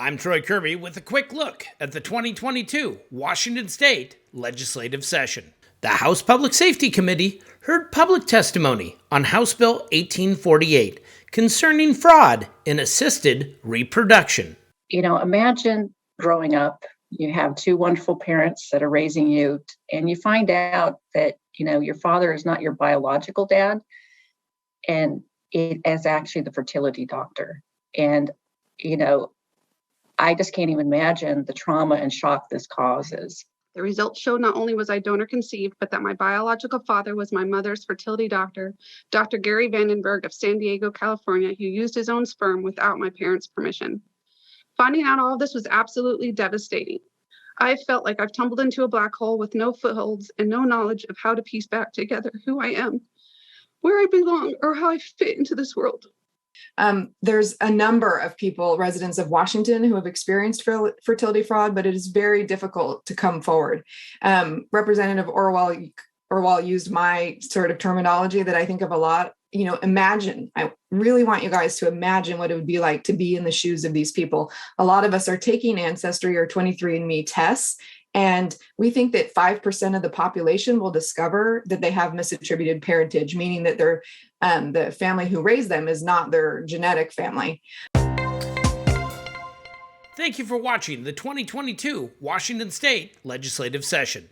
I'm Troy Kirby with a quick look at the 2022 Washington State legislative session. The House Public Safety Committee heard public testimony on House Bill 1848 concerning fraud in assisted reproduction. Imagine growing up, you have two wonderful parents that are raising you, and you find out that, your father is not your biological dad, and it is actually the fertility doctor. And, I just can't even imagine the trauma and shock this causes. The results showed not only was I donor conceived, but that my biological father was my mother's fertility doctor, Dr. Gary Vandenberg of San Diego, California, who used his own sperm without my parents' permission. Finding out all of this was absolutely devastating. I felt like I've tumbled into a black hole with no footholds and no knowledge of how to piece back together who I am, where I belong, or how I fit into this world. There's a number of people, residents of Washington, who have experienced fertility fraud, but it is very difficult to come forward. Representative Orwell used my sort of terminology that I think of a lot. Imagine, I really want you guys to imagine what it would be like to be in the shoes of these people. A lot of us are taking Ancestry or 23andMe tests, and we think that 5% of the population will discover that they have misattributed parentage, meaning that the family who raised them is not their genetic family. Thank you for watching the 2022 Washington State legislative session.